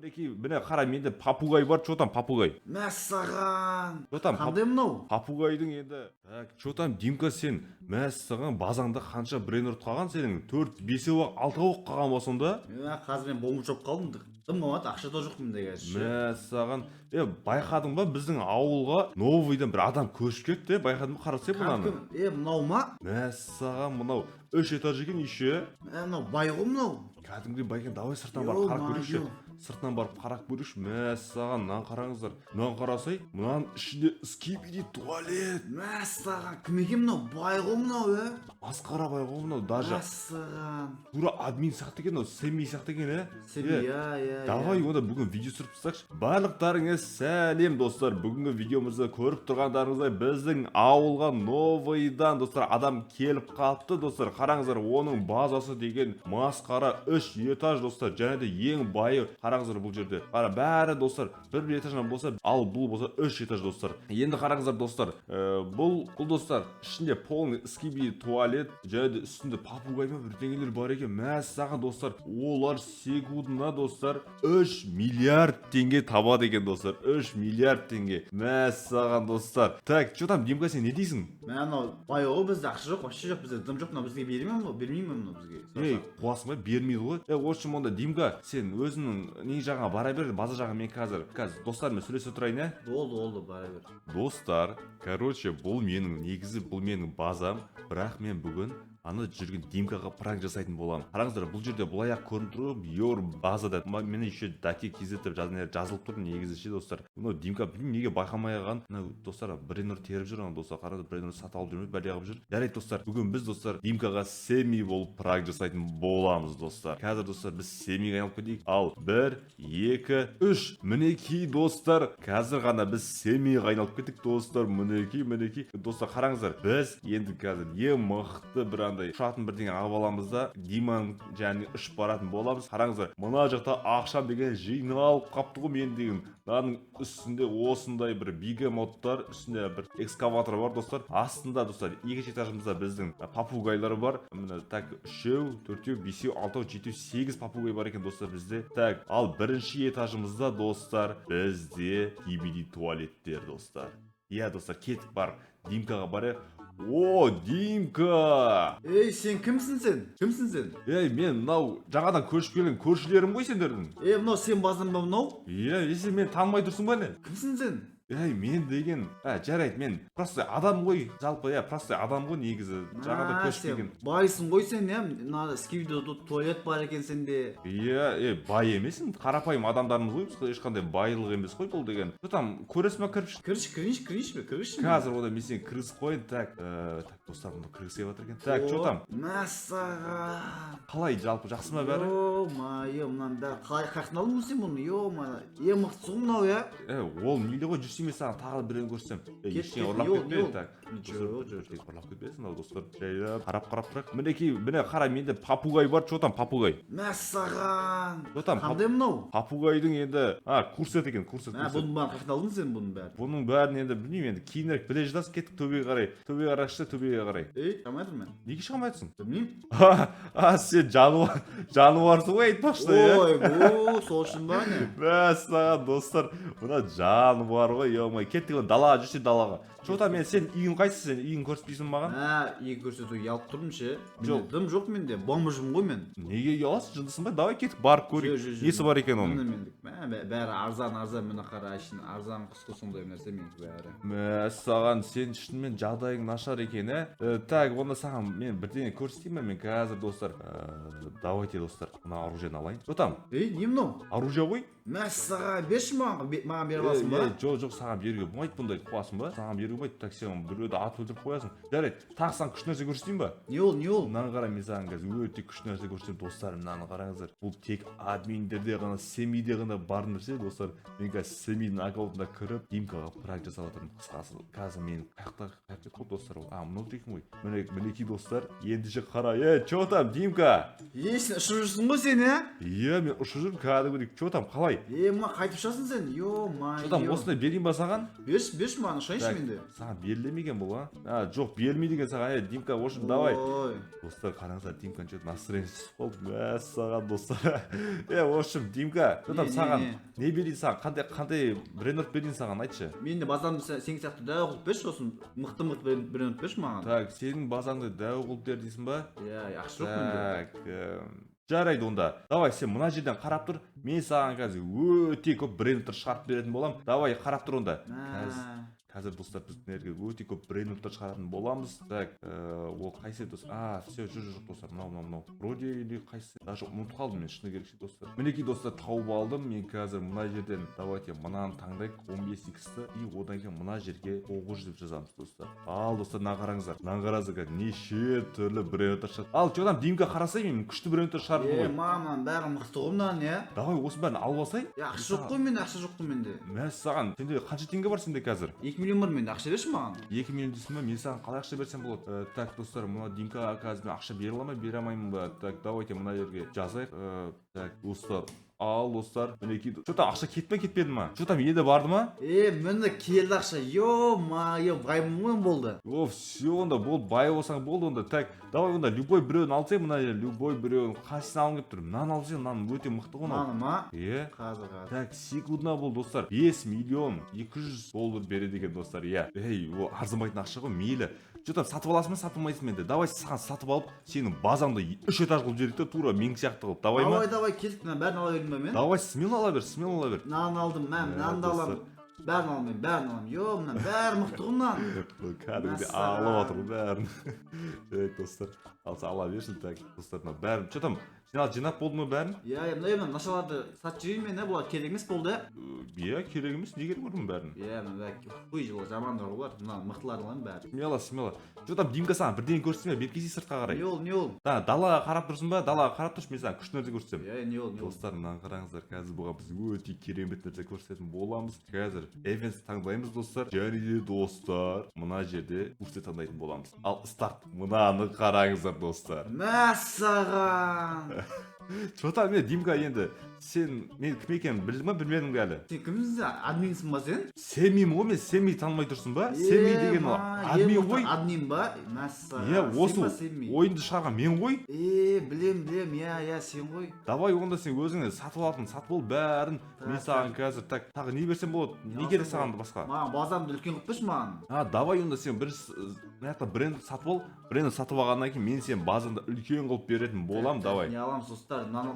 мінекей міне қара, менде попугай бар. Че там попугай? Мәссаған. Че там Қандай мынау? попугайдың енді. Так, че там Димка, сен мәссаған базаңда қанша брейн ұрт қалған сенің? 4-5 6 қалған болсын да? Қазір мен бомбы жоп қалдым. Тым болмады, ақша да жоқ менде қазір. Мәссаған, байқадың ба, біздің ауылға новыйдан бір адам көшіп кетті, байқадың ба, қарасай бұнаны? Мынау ма? Мәссаған, мынау 3 этаж екен үйші. Мынау бай ғой мынау. Кәдімгідей байкен, давай сыртынан барып қарап көрейікші. Сыртынан барып қарап көрейікші. Мәссаған, мынаны қараңыздар. Мынаны қарасай, мынаның ішінде скибиди туалет. Мәссаған, кім екен мынау? Бай ғой мынау, Масқара бай ғой мынау, даже. Мәссаған. Тура админ сияқты екен, Семи сияқты екен, Семи, Давай онда бүгін видео түсіріп тастайықшы. Барлықтарыңа сәлем достар. Бүгінгі видеомызда көріп тұрғандарыңыздай біздің ауылға новыйдан достар адам келіп қалыпты достар. Қараңыздар, оның базасы деген масқара 3 этаж достар. Және де ең байы. Қараңыздар бұл жерде. Қара бәрі достар бір этаждан болса, ал бұл болса 3 этаж достар. Енді қараңыздар достар. Бұл достар ішінде полный скиби туалет, және де үстінде попугай мен бірдеңелер бар екен. Мәссаған достар. Олар секундына достар 3 миллиард теңге табады екен достар. 3 миллиард теңге. Мәссаған достар. Так, что там, Димка, сен не дейсің? Мынау бай ғой, бізде ақша жоқ, вообще жоқ, бізде дым жоқ, мынау бізге бермейме мынау бізге. Қуасың ба? Бермейді ғой. Осы онда Димка, сен өзіңнің не жағыңа бара бер, база жағына мен қазір достарыммен сөйлесіп тұрайын, Болды, бара бер. Достар, короче, бұл менің базам, бірақ мен бүгін аны жүрген Димкаға пранк жасайтын боламын. Қараңыздар, бұл жерде бұлаяқ көрініп тұр, Йор базада. Мен еще даке кезетіп жазылып тұр, негізі ше достар. Мынау Димка неге байқамай қалған? Мынау достар брейнер теріп жүр, достар. Қараңыздар, брейнер сатып алып жүрміз, бәле қылып жүр. Жарайды достар, бүгін біз достар Димкаға Семи болып пранк жасайтын боламыз достар. Қазір достар біз Семиге айналып кетейік. Ал 1 2 3 мінекей достар. Қазір ғана біз Семиге айналып кеттік достар. Мінекей. Достар, қараңыздар, біз енді қазір ең мықты бір ұшатын бірдеңе алып аламыз да Диманың және ұшып баратын боламыз. Қараңыздар, мына жақта ақшам деген жиналып қапты ғой мен деген. Мынаның үстінде осындай бір бигемоттар, үстінде бір экскаватор бар достар. Астында достар екінші этажымызда біздің попугайлар бар. Міне так 3, 4, 5, 6, 7, 8 попугай бар екен достар бізде. Так, ал бірінші этажымызда достар бізде кибиди туалеттер достар. Достар, кетіп бар Димкаға барайық. О, Димка! Сен кімсің сен? Мен мынау жаңадан көшіп келген көршілерім ғой сендердің. Мынау сен базың ба мынау? Сен мен танымай тұрсың ба не? Кімсің сен? Мен деген, жарайды, мен просто адам ғой, жалпы, просто адам ғой негізі, жаңадан көшіп келген. Байсың ғой сен, мына скибиди туалет бар екен сенде. Бай емесің, қарапайым адамдармыз ғой, ешқандай байлық емес қой бұл деген. Там көресің ба кіріп кіргізші. Қазір ода мен сен кіргізіп қойын. Так, достар, мұнда кіргізіп жатыр екен. Так, что там? Мәссаған. Қалай, жалпы жақсы ма бәрі? Мынаны бәрі қалай қақналдың сен бұны? Ең мықтысы мынау, Ол мейлі ғой, жүрсей мен саған тағы біреуін көрсем. Ештеңе ұрлап кетпейді. Так, ұрлап кетпесін, достар. Қарап тұрақ. Міне қара, менде попугай бар. Че там попугай? Мәссаған. Қандай мынау? Попугайдың енді курсет екен, курсет. Бұның бәрін қақналдың сен бұның бәрін? Бұның бәрін енді білмеймін, енді кейінірек біле жатасыз, кеттік төбеге қарай. Төбеге қарай. Шығамай тұрмын мен. Неге шығамай тұрсың? Білмеймін. Сен жануарсың ғой, айтпақшы. Сол үшін ба не? Мәссаған достар, мына жануар ғой, кеттік далаға жүрсе далаға. Что-то сен үйің қайсы, сен үйің көрсетпейсің маған? Үйін көрсетуге ұялып тұрмын ше. Дым жоқ менде, бомбыжым ғой мен. Неге ұяласың, жындысың ба? Давай кетіп барып көрейік. Несі бар екен оның? Бәрі арзан, мына қара ішін арзан құсқы сондай нәрсе менікі бәрі. Мәссаған, сен шынымен жағдайың нашар екен, Так, онда саған мен бірдеңе көрсетейін мен қазір достар. Давайте достар, мына оружиені алайын. Что там? Не мынау? Оружие ғой? Мәссаған, берші маған беріп аласың ба? Жоқ, саған беруге болмайды, бұндай қуасың ба? Саған беруге болмайды, так сен біреуді атып өлтіріп қоясың. Жарайды, тағы саған күшті нәрсе көрсетейін ба? Не ол? Мынаны қара, мен саған қазір өте күшті нәрсе көрсетемін достар. Мынаны қараңыздар. Бұл тек админдерде ғана, Семиде ғана бар нәрсе достар. Мен қазір Семидің аккаунтына кіріп, Димкаға пранк жасап жатырмын. Қысқасы, қазір мен қаяқта қой достар. Мынау дейін ғой. Мінекей достар, ендеше қара. Че там, Димка? Сен ұшып жүрсің ғой сен, мен ұшып жүрмін кәдімгідей. Че там, қалай? давай. Ма қайтып шығасың сен? Ё-ма. Что там осындай берейін ба саған? Берші маған, ұшайыншы Так, менде. саған берілемеген бұл, жоқ берілмейді екен саған. Димка, в общем, давай. Ой. Достар, қараңыздар, Димканың что-то настроениесі болды. Мәссаған достар. В общем, Димка, что там саған не берейін саған? Қандай брендорд берейін саған, айтшы. Мен де базамды сен сияқты дәу қылып берші, сосын мықты брендорд берші маған. Так, сенің базаңды дәу қылып бер дейсің ба? Ақша жоқ менде. Так, жарайды онда. Давай, сен мына жерден қарап тұр. Мен саған қазір өте көп брендтер шығарып беретін болам. Давай, қарап тұр онда. Қазір достар біз нәрге өте көп брендтер шығаратын боламыз. Так, ол қайсы достар? Все, жоқ достар, мынау. Вроде или қайсы? Даже ұмытып қалдым мен, шыны керек достар. Мінекей достар, тауып алдым. Мен қазір мына жерден, давайте мынаны таңдайық, 15x-ті и одан кейін мына жерге 900 деп жазамыз достар. Ал достар, мына қараңыздар, неше түрлі брендтер шығарды. Ал, жодан Димка қарасай, мен күшті брендтер шығарды ғой. Маман, бәрі мықты ғой мынаны, иә? Давай, осы бәрін алып алсай. Ақша жоқ қой менде, ақша жоқ қой менде. Мәссаған, сенде қанша теңге бар сенде қазір? 2 миллион бар менде, ақша берші маған. 2 миллион дейсің ба? Мен саған қалай ақша берсем болады? Так, достар, мына Димка қазір мен ақша бере аламын ба, бере алмаймын ба? Так, давайте мына жерге жазайық. Так, достар, ал достар, мінекей. Что-то ақша кетпеді ма? Что там енді барды ма? Менде келді ақша. Баймын ғой болды. Все, онда болды, бай болсаң болды онда. Так, давай онда любой біреуін алсай, мына жерге любой біреуін қайсысын алғым келіп тұр. Мынаны алсай, мынаны өте мықты ғой. Мынаны ма? Қазір. Қазір. Так, секундна бол достар. 5 миллион 200 доллар береді екен достар. Ол арзымайтын ақша ғой, мейлі. Что-то сатып аласың ба, сатып алмайсың менде. Давай саған сатып алып, сенің базаңды 3 этаж қылып жіберейік та, тура мен сияқты қылып. Давай ма? Давай, келдік, бәрін ала бердім ба мен? Давай, смело ала бер. Мынаны алдым, мынаны да аламын. Бәрін аламын. Мына бәрі мықты ғой мынаны. Кәдімгідей алып жатыр бәрін. Достар, алса ала берсін. Так, достар, бәрін. Что там? Жинап болды ма бәрін? Мына нашаларды сатып жіберейін мен, бұлар керек емес болды. Керек емес, не керек оның бәрін? Мына жамандар олар, мына мықтыларды алайын бәрін. Смело. Что там, Димка саған бірдеңе көрсетсем бе? Беткейсей сыртқа қарай. Не ол? Далаға қарап тұрсың ба? Далаға қарап тұршы, мен саған күшті нәрсе көрсетсем. Не ол? Достар, мынаны қараңыздар, қазір бұған біз өте керемет нәрсе көрсететін боламыз. Қазір эвенс таңдаймыз достар. Және де достар, мына жерде курсты таңдайтын боламыз. Ал старт, мынаны қараңыздар достар. Мәссаған. Что-то мен Димка енді сен мен кім екенін білдің ба, білмедің бе әлі? Сен кімсің? Админсің ба сен? Сенмеймін ғой, мен сенмей танымай тұрсың ба? Сенмей деген админ ғой. Админ ба? Мәссаған. Осы ойынды шығарған мен ғой. Білем, сен ғой. Давай онда сен өзіңе сатып ал бәрін. Мен саған қазір тағы не берсем болады? Не керек саған басқа? Маған базамды үлкен қылып берші маған. Давай онда сен бренд сатып ал. Бренд сатып алғаннан кейін мен сен базаңды үлкен қылып беретін болам. Давай. Не аламыз достар? Мынау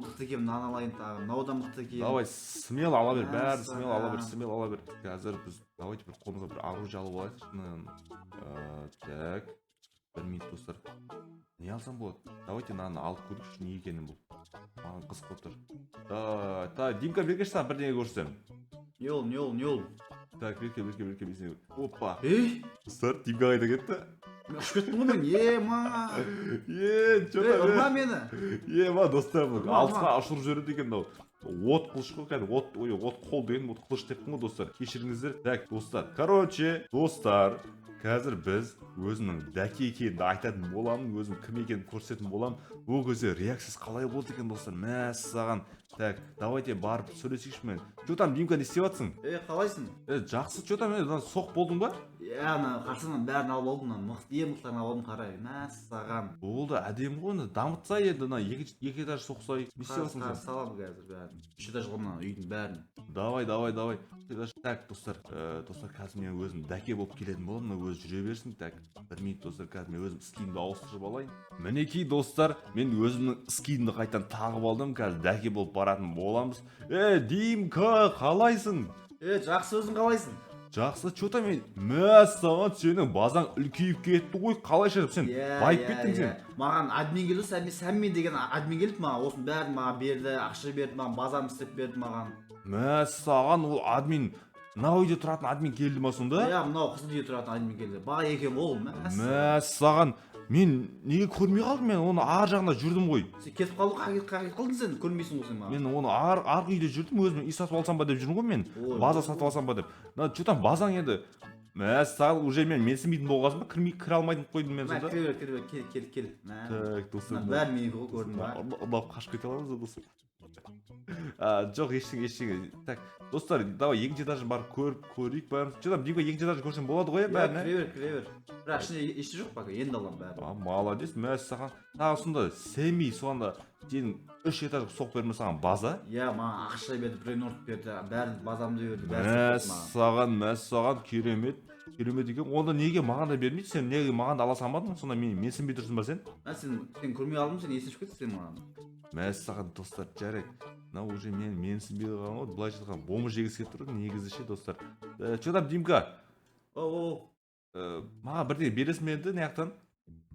мықты екен, мынаны алайын тағы. Мынау да мықты екен. Давай, смело ала бер, бәрін смело ала бер. Қазір біз давайте бір қолымызға бір оружие алып алайық. Так. 1 минут достар. Не алсам болады? Давайте мынаны алып көрейікші, не екенін бұл. Маған қызық болып тұр. Так, Димка бергеш саған бірдеңе көрсетемін. Не ол? Так, берке. Опа. Достар, Димка қайда кетті? Мен ұшып кеттім ғой мен. Ұрма мені. Достар, алысқа ашырып жібереді екен мынау. От қылыш қой, кәдімгі от қол деген от қылыш деппін ғой достар. Кешіріңіздер. Так, достар. Достар, қазір біз өзінің дәке екенін айтатын боламын, өзінің кім екенін көрсететін боламын. Ол кезде реакциясы қалай болды екен достар? Мәссаған. Так, давайте барып сөйлесейікші мен. Что там, Димка, не істеп жатсың? Қалайсың? Жақсы, что там, соқ болдың ба? Қарсыңнан бәрін алып алдым, мықтарын алып алдым, қарай. Мәссаған. Болды, әдемі ғой, дамытса енді, екі этаж соқсай. Не істеп жатсың сен? Салам қазір бәрін. 3 этаж ғана үйдің бәрін. Давай. Так, достар, қазір мен өзім дәке болып келетін боламын, өзі жүре берсін. Так, 1 минут достар, қазір мен өзім скинімді ауыстырып алайын. Мінекей достар, мен өзімнің скинімді қайтан тағып алдым, қазір дәке болып баратын боламыз. Димка, қалайсың? Жақсы, өзің қалайсың? Жақсы, что-то мен мәссаған, сенің базаң үлкейіп кетті ғой, қалайша сен байып кеттің сен? Маған админ келді, сәнмен деген админ келді маған, осының бәрін маған берді, ақша берді маған, базам істеп берді маған. Мәссаған, ол админ, мынау үйде тұратын админ келді ма сонда? Мынау қызыл үйде тұратын админ келді, бай екен ол. Мәссаған, мен неге көрмей қалдым, мен оны ар жағында жүрдім ғой. Сен кетіп қалдың, қай қылдың сен, көрмейсің ғой сен маған. Мен оны арғы үйде жүрдім, өзім үй сатып алсам ба деп жүрмін ғой мен, база сатып алсам ба деп. Что-там базаң еді. Мәссаған, уже мен менсінбейтін болғасын ба, кіре алмайтын қойдым мен сонда. Кел. Так, достар. Бәрі менің ғой, көрдің ба? Ұлап қашып кете аламыз да, достар. Жоқ ештеңе. Так, достар, давай екінші этажын барып көрейік бәрін. Жодам, Димка екінші этажын көрсең болады ғой, бәрін. Кіре бер. Бірақ ішінде еште жоқ пока, енді аламын бәрін. Молодец, мәссаған. Тағы сонда Семи сонда сенің 3 этаж соғып берме саған база. Иә, маған ақша берді, біреуін ұрып берді, бәрін базамды берді, бәрін Мәссаған, керемет екен. Онда неге маған да бермейді? Сен неге маған да ала салмадың? Сонда мен сенбей тұрсың ба сен? Сен көрмей алдым, сен есіп кеттің сен маған. Мәссаған достар, жарайды. Мынау уже мен сенбей қалған ғой. Былайша айтқанда бомба жегісі келіп тұр негізі ше достар. Что Димка? Маған бірдеңе бересің бе енді неяқтан?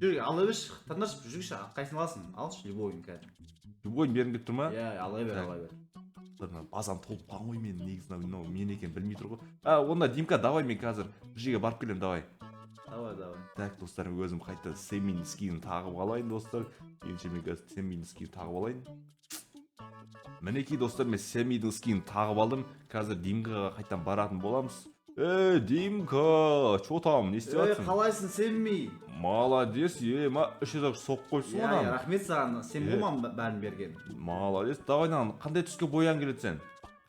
Жүр, ала берші, таңдашып жүргіші, қайсысын аласың? Алшы, любойын кәдім. Любойын бергің келіп тұр ма? Иә, ала бер. Базам толып қалған ғой мен негізі мен екен білмей тұр ғой. Онда Димка, давай мен қазір бір жерге барып келемін, давай. Давай. Так, достар, өзім қайта Семидің скинін тағып алайын, достар. Енше мен қазір Семидің скинін тағып алайын. Мінекей, достар, мен Семидің скинін тағып алдым. Қазір Димкаға қайтадан баратын боламыз. Димка, что там, не істеп жатсың? Қалайсың, Семи? Молодец, ма 3 этаж соғып қойыпсың ғой. онан. Рахмет саған, сен болман бәрін берген. Молодец, давайнан, қандай түске бояң келеді сен?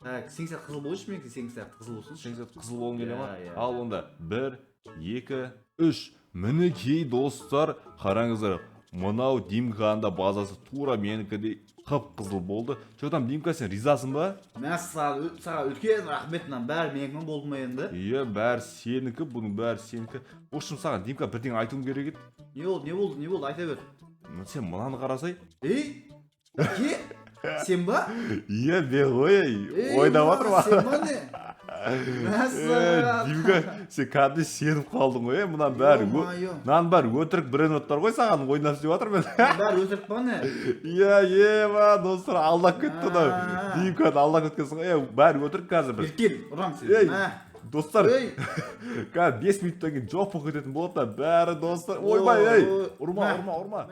Так, сен сияқты қызыл болышы мен, сен сияқты қызыл болсын. Сен сияқты қызыл болғың келе ма? Ал онда 1, 2, 3. Мінекей достар, қараңыздар. Мынау Димканың да базасы тура менікідей қып-қызыл болды. Что Димка, сен ризасың ба? Мен саған үлкен рахметінен бәрі менің болды ма енді? Иә, бәрі сенікі, бұның бәрі сенікі. В общем, саған Димка бірдеңе айтуым керек еді. Не болды, айта бер. Сен мынаны қарасай. Ке? Сен ба? Иә, мен ғой, ойнап жатыр ма? Сен ба не? Димка, сен кәдімгі сеніп қалдың ғой, мұнан бәрі. Мынаның бәрі өтірік брендоттар ғой, саған ойнап істеп жатыр мен. Бәрі өтірік па не? Иә, достар, алдап кетті да. Димканы алдап кеткенсің ғой, бәрі өтірік қазір біз. Еркен, ұрам сен. Достар, қазір 5 минуттан кейін жоқ болып кететін болады да, бәрі достар. Ойбай, ұрма.